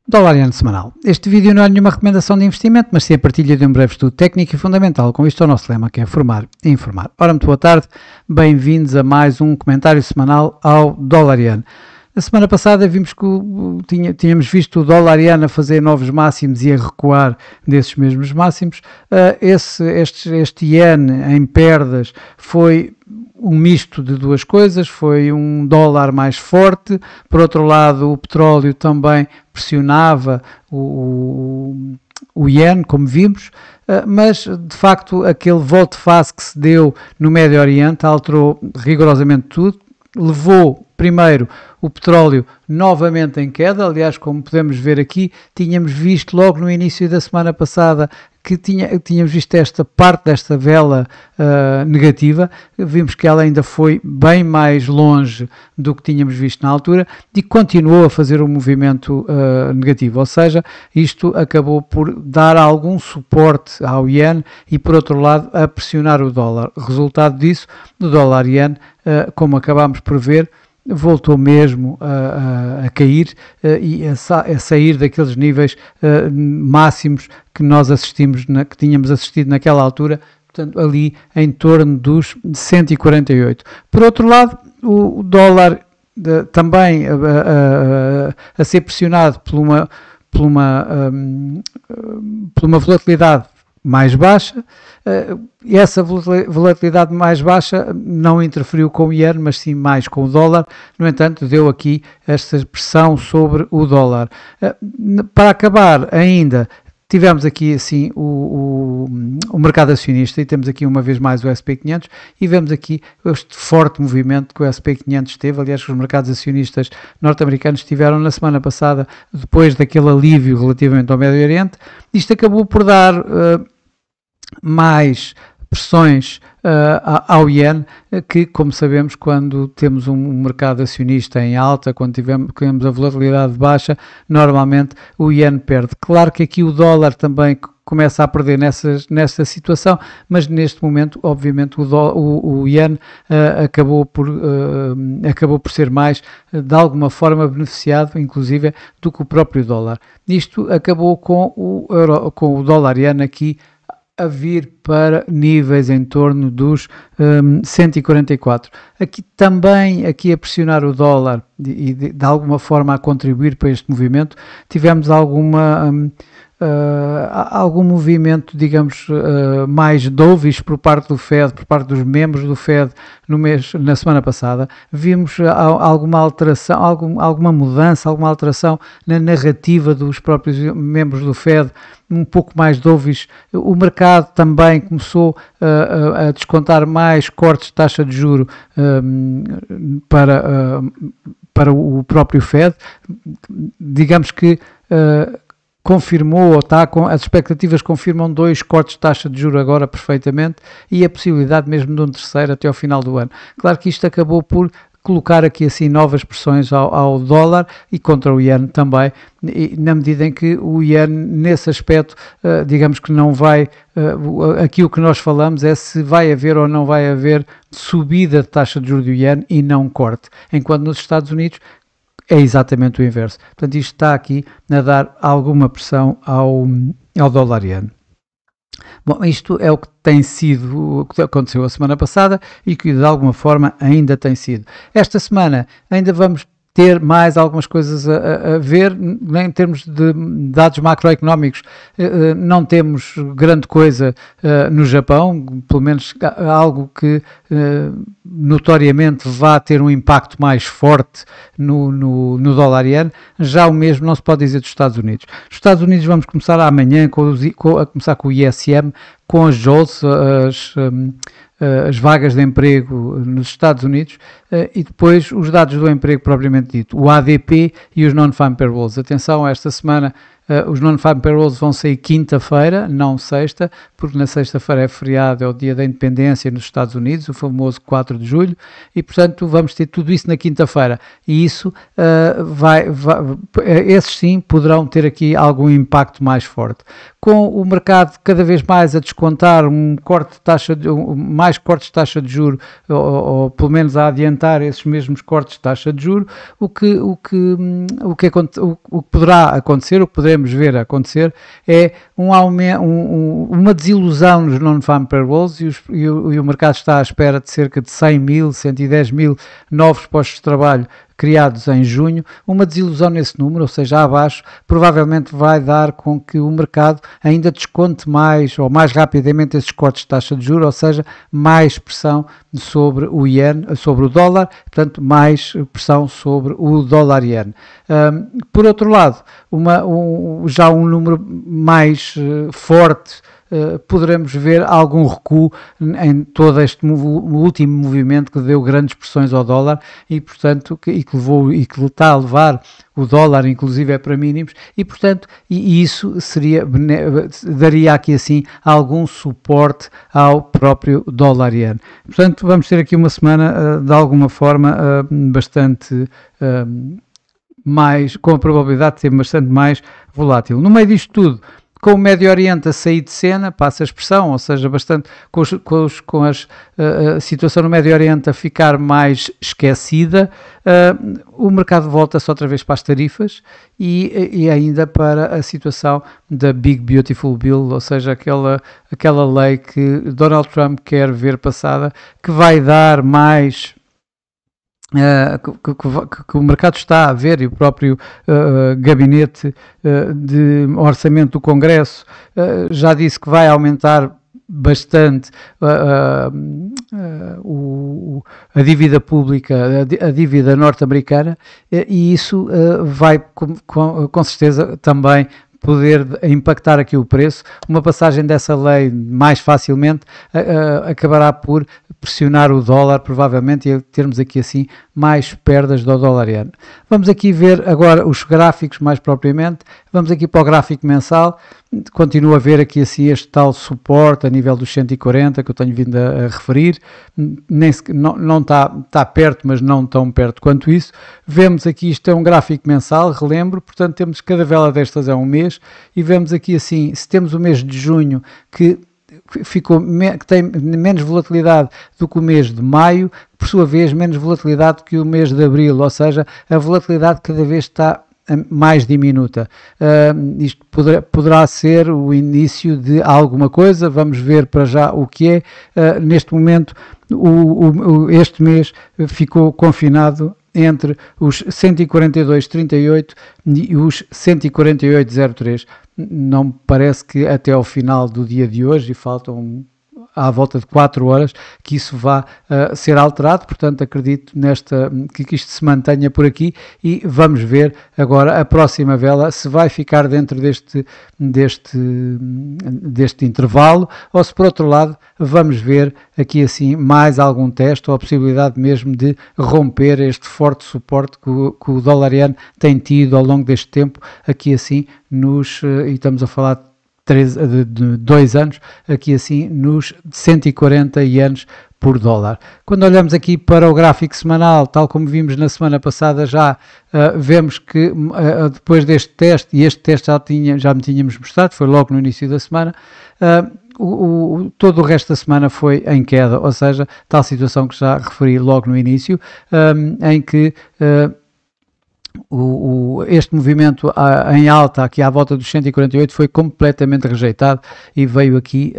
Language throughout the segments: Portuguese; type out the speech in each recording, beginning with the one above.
Dólar Iene semanal. Este vídeo não é nenhuma recomendação de investimento, mas sim a partilha de um breve estudo técnico e fundamental com isto ao nosso lema, que é formar e informar. Ora, muito boa tarde, bem-vindos a mais um comentário semanal ao Dólar Iene. Na semana passada vimos que tínhamos visto o dólar iene a fazer novos máximos e a recuar desses mesmos máximos. Este iene em perdas foi um misto de duas coisas, foi um dólar mais forte, por outro lado o petróleo também pressionava o iene, como vimos, mas de facto aquele volte-face que se deu no Médio Oriente alterou rigorosamente tudo, levou primeiro o petróleo novamente em queda. Aliás, como podemos ver aqui, tínhamos visto logo no início da semana passada que tínhamos visto esta parte desta vela negativa, vimos que ela ainda foi bem mais longe do que tínhamos visto na altura e continuou a fazer um movimento negativo, ou seja, isto acabou por dar algum suporte ao iene e, por outro lado, a pressionar o dólar. Resultado disso, o dólar iene, como acabámos por ver, voltou mesmo a cair e a sair daqueles níveis máximos que nós assistimos, que tínhamos assistido naquela altura, portanto ali em torno dos 148. Por outro lado, o dólar também a ser pressionado por uma volatilidade mais baixa, e essa volatilidade mais baixa não interferiu com o iene, mas sim mais com o dólar. No entanto, deu aqui esta pressão sobre o dólar. Para acabar ainda, tivemos aqui assim o mercado acionista e temos aqui uma vez mais o S&P 500 e vemos aqui este forte movimento que o S&P 500 teve. Aliás, os mercados acionistas norte-americanos tiveram na semana passada, depois daquele alívio relativamente ao Médio Oriente. Isto acabou por dar mais pressões ao iene, que, como sabemos, quando temos um mercado acionista em alta, quando temos a volatilidade baixa, normalmente o iene perde. Claro que aqui o dólar também começa a perder nessa situação, mas neste momento, obviamente, o iene acabou por ser mais, de alguma forma, beneficiado, inclusive, do que o próprio dólar. Isto acabou com o dólar iene aqui a vir para níveis em torno dos 144. Aqui também, a pressionar o dólar e de alguma forma a contribuir para este movimento, tivemos algum movimento, digamos, mais dovish por parte do Fed, por parte dos membros do Fed na semana passada. Vimos alguma alteração, alguma mudança, alguma alteração na narrativa dos próprios membros do Fed, um pouco mais dovish. O mercado também começou a descontar mais cortes de taxa de juro para o próprio Fed. Digamos que confirmou, ou as expectativas confirmam 2 cortes de taxa de juros agora perfeitamente e a possibilidade mesmo de um terceiro até ao final do ano. Claro que isto acabou por colocar aqui assim novas pressões ao dólar e contra o iene também, e na medida em que o iene nesse aspecto, digamos que não vai, aqui o que nós falamos é se vai haver ou não vai haver subida de taxa de juros do iene e não corte, enquanto nos Estados Unidos é exatamente o inverso. Portanto, isto está aqui a dar alguma pressão ao dólar iene. Bom, isto é o que tem sido, o que aconteceu a semana passada e que de alguma forma ainda tem sido. Esta semana ainda vamos ter mais algumas coisas a ver, em termos de dados macroeconómicos. Não temos grande coisa no Japão, pelo menos algo que notoriamente vá ter um impacto mais forte no dólar iene. Já o mesmo não se pode dizer dos Estados Unidos. Os Estados Unidos vamos começar amanhã a começar com o ISM, com as JOLTS, as vagas de emprego nos Estados Unidos, e depois os dados do emprego propriamente dito, o ADP e os Non-Farm Payrolls. Atenção, esta semana os non-farm payrolls vão sair quinta-feira, não sexta, porque na sexta-feira é feriado, é o dia da independência nos Estados Unidos, o famoso 4 de julho, e portanto vamos ter tudo isso na quinta-feira, e isso esses sim poderão ter aqui algum impacto mais forte. Com o mercado cada vez mais a descontar mais cortes de taxa de juros, ou pelo menos a adiantar esses mesmos cortes de taxa de juros, o que poderá acontecer, o que poderemos ver acontecer, é uma desilusão nos non-farm payrolls, e o mercado está à espera de cerca de 100 mil, 110 mil novos postos de trabalho criados em junho. Uma desilusão nesse número, ou seja, abaixo, provavelmente vai dar com que o mercado ainda desconte mais ou mais rapidamente esses cortes de taxa de juros, ou seja, mais pressão sobre o ien, sobre o dólar, portanto, mais pressão sobre o dólar-ien. Por outro lado, já um número mais forte, poderemos ver algum recuo em todo este último movimento que deu grandes pressões ao dólar e, portanto, que está a levar o dólar, inclusive, para mínimos, e, portanto, isso daria aqui, assim, algum suporte ao próprio dólar-ien. Portanto, vamos ter aqui uma semana, de alguma forma, bastante mais, com a probabilidade de ser bastante mais volátil. No meio disto tudo, com o Médio Oriente a sair de cena, passa a expressão, ou seja, bastante com a situação no Médio Oriente a ficar mais esquecida, o mercado volta-se outra vez para as tarifas e ainda para a situação da Big Beautiful Bill, ou seja, aquela lei que Donald Trump quer ver passada, que vai dar mais... que o mercado está a ver, e o próprio gabinete de orçamento do Congresso já disse que vai aumentar bastante a dívida pública, a dívida norte-americana, e isso vai com certeza também poder impactar aqui o preço. Uma passagem dessa lei mais facilmente acabará por pressionar o dólar, provavelmente, e termos aqui assim mais perdas do dólar-ien. Vamos aqui ver agora os gráficos mais propriamente. Vamos aqui para o gráfico mensal. Continuo a ver aqui assim este tal suporte a nível dos 140 que eu tenho vindo a referir. Não está perto, mas não tão perto quanto isso. Vemos aqui, isto é um gráfico mensal, relembro, portanto temos cada vela destas é um mês, e vemos aqui assim, se temos o mês de junho que tem menos volatilidade do que o mês de maio, por sua vez menos volatilidade que o mês de abril, ou seja, a volatilidade cada vez está mais diminuta. Isto poderá ser o início de alguma coisa, vamos ver para já o que é. Neste momento, este mês ficou confinado entre os 142,38 e os 148,03. Não me parece que até ao final do dia de hoje, e faltam à volta de 4 horas, que isso vá ser alterado. Portanto, acredito que isto se mantenha por aqui, e vamos ver agora a próxima vela se vai ficar dentro deste intervalo, ou se por outro lado vamos ver aqui assim mais algum teste, ou a possibilidade mesmo de romper este forte suporte que o dólar-ien tem tido ao longo deste tempo, aqui assim e estamos a falar de 2 anos, aqui assim nos 140 ienes por dólar. Quando olhamos aqui para o gráfico semanal, tal como vimos na semana passada, já vemos que depois deste teste, e este teste já me tínhamos mostrado, foi logo no início da semana, todo o resto da semana foi em queda, ou seja, tal situação que já referi logo no início, em que este movimento em alta aqui à volta dos 148 foi completamente rejeitado e veio aqui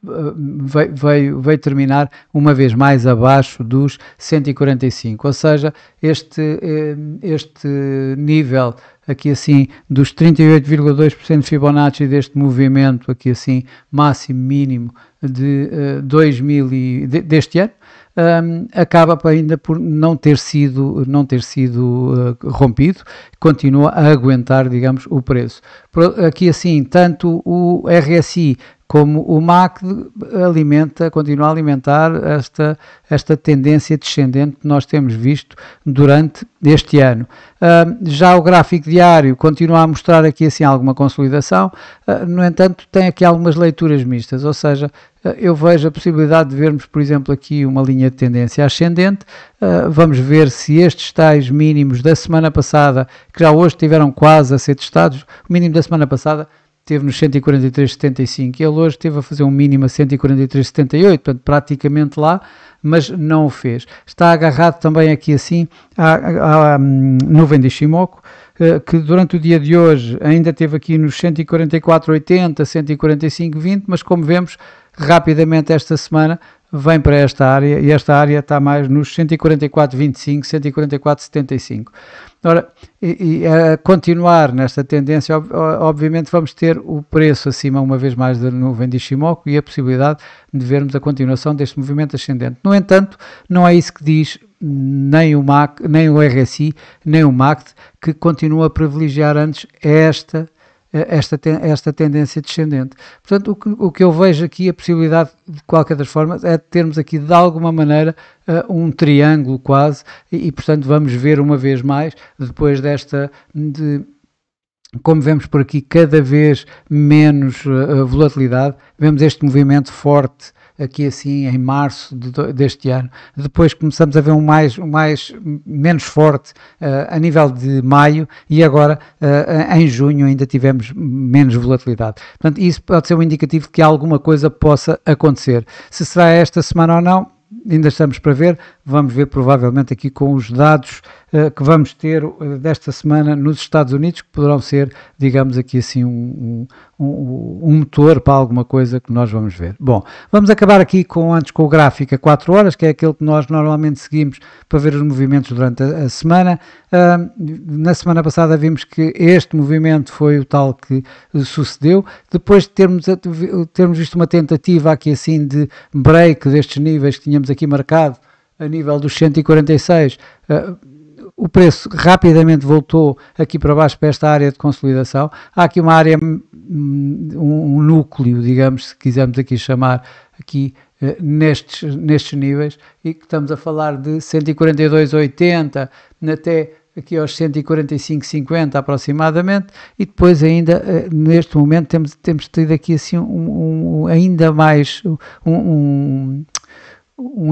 veio terminar uma vez mais abaixo dos 145, ou seja, este nível aqui assim dos 38,2% de Fibonacci deste movimento aqui assim máximo mínimo de deste ano, acaba ainda por não ter sido rompido, continua a aguentar, digamos, o preço. Aqui assim, tanto o RSI como o MACD continua a alimentar esta tendência descendente que nós temos visto durante este ano. Já o gráfico diário continua a mostrar aqui assim alguma consolidação, no entanto tem aqui algumas leituras mistas, ou seja, eu vejo a possibilidade de vermos, por exemplo, aqui uma linha de tendência ascendente. Vamos ver se estes tais mínimos da semana passada, que já hoje estiveram quase a ser testados, o mínimo da semana passada esteve nos 143,75 e ele hoje esteve a fazer um mínimo a 143,78, portanto praticamente lá, mas não o fez. Está agarrado também aqui assim à nuvem de Ishimoku, que durante o dia de hoje ainda esteve aqui nos 144,80, 145,20, mas como vemos, rapidamente esta semana vem para esta área e esta área está mais nos 144,25, 144,75. Ora, a continuar nesta tendência, obviamente vamos ter o preço acima uma vez mais da nuvem de Ishimoku e a possibilidade de vermos a continuação deste movimento ascendente. No entanto, não é isso que diz nem o RSI, nem o MACD, que continua a privilegiar antes esta tendência descendente. Portanto, o que eu vejo aqui, a possibilidade de qualquer das formas, é termos aqui de alguma maneira um triângulo quase, e portanto vamos ver uma vez mais, depois como vemos por aqui cada vez menos volatilidade, vemos este movimento forte aqui assim em março deste ano, depois começamos a ver menos forte a nível de maio e agora em junho ainda tivemos menos volatilidade. Portanto, isso pode ser um indicativo de que alguma coisa possa acontecer. Se será esta semana ou não, ainda estamos para ver. Vamos ver provavelmente aqui com os dados que vamos ter desta semana nos Estados Unidos, que poderão ser, digamos aqui assim, um motor para alguma coisa que nós vamos ver. Bom, vamos acabar aqui antes com o gráfico a 4 horas, que é aquele que nós normalmente seguimos para ver os movimentos durante a semana. Na semana passada vimos que este movimento foi o tal que sucedeu, depois de termos visto uma tentativa aqui assim de break destes níveis que tínhamos aqui marcado a nível dos 146, o preço rapidamente voltou aqui para baixo para esta área de consolidação. Há aqui uma área, um núcleo, digamos, se quisermos aqui chamar, aqui nestes níveis, e que estamos a falar de 142,80 até aqui aos 145,50 aproximadamente, e depois ainda neste momento temos tido aqui assim ainda mais um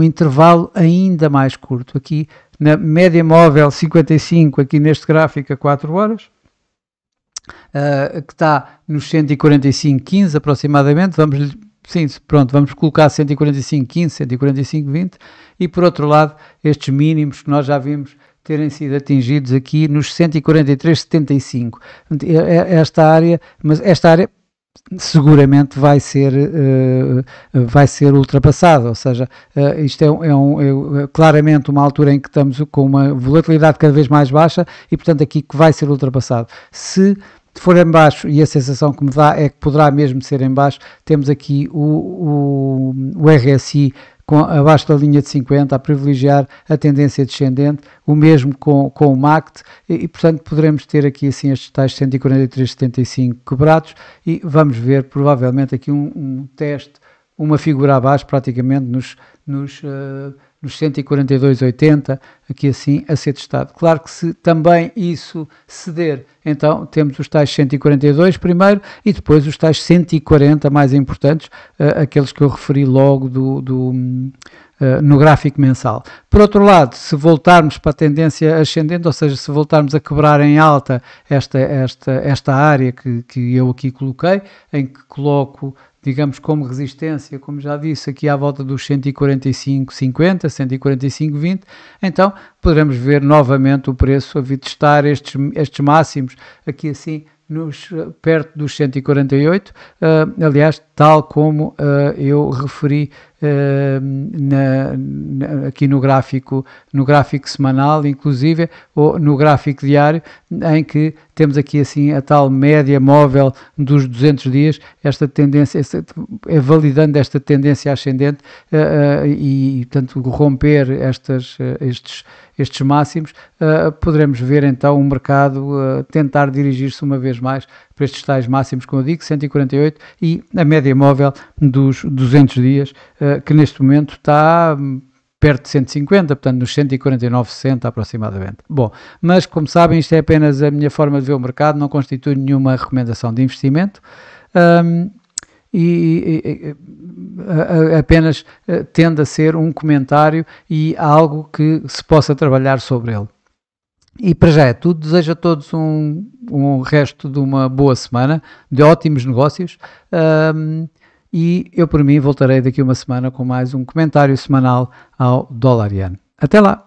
intervalo ainda mais curto, aqui na média móvel 55, aqui neste gráfico a 4 horas, que está nos 145,15 aproximadamente, vamos colocar 145,15, 145,20, e por outro lado, estes mínimos que nós já vimos terem sido atingidos aqui nos 143,75. Esta área seguramente vai ser ultrapassada, ou seja, isto é claramente uma altura em que estamos com uma volatilidade cada vez mais baixa e, portanto, aqui que vai ser ultrapassado. Se for em baixo, e a sensação que me dá é que poderá mesmo ser em baixo, temos aqui o RSI abaixo da linha de 50 a privilegiar a tendência descendente, o mesmo com o MACD, e portanto poderemos ter aqui assim estes tais 143,75 quebrados, e vamos ver provavelmente aqui um teste, uma figura abaixo praticamente nos 142,80, aqui assim a ser testado. Claro que se também isso ceder, então temos os tais 142 primeiro e depois os tais 140 mais importantes, aqueles que eu referi logo no gráfico mensal. Por outro lado, se voltarmos para a tendência ascendente, ou seja, se voltarmos a quebrar em alta esta área que eu aqui coloquei, em que coloco, digamos, como resistência, como já disse, aqui à volta dos 145,50, 145,20, então poderemos ver novamente o preço a vir testar estes máximos aqui assim perto dos 148, aliás, tal como eu referi aqui no gráfico semanal, inclusive, ou no gráfico diário, em que temos aqui assim a tal média móvel dos 200 dias, esta tendência, validando esta tendência ascendente e, portanto, romper estes máximos, poderemos ver então o mercado tentar dirigir-se uma vez mais para estes tais máximos, como eu digo, 148, e a média móvel dos 200 dias, que neste momento está perto de 150, portanto nos 149,60 aproximadamente. Bom, mas como sabem, isto é apenas a minha forma de ver o mercado, não constitui nenhuma recomendação de investimento, apenas tende a ser um comentário e algo que se possa trabalhar sobre ele. E para já é tudo, desejo a todos um resto de uma boa semana, de ótimos negócios, e eu por mim voltarei daqui a uma semana com mais um comentário semanal ao dólar-iene. Até lá!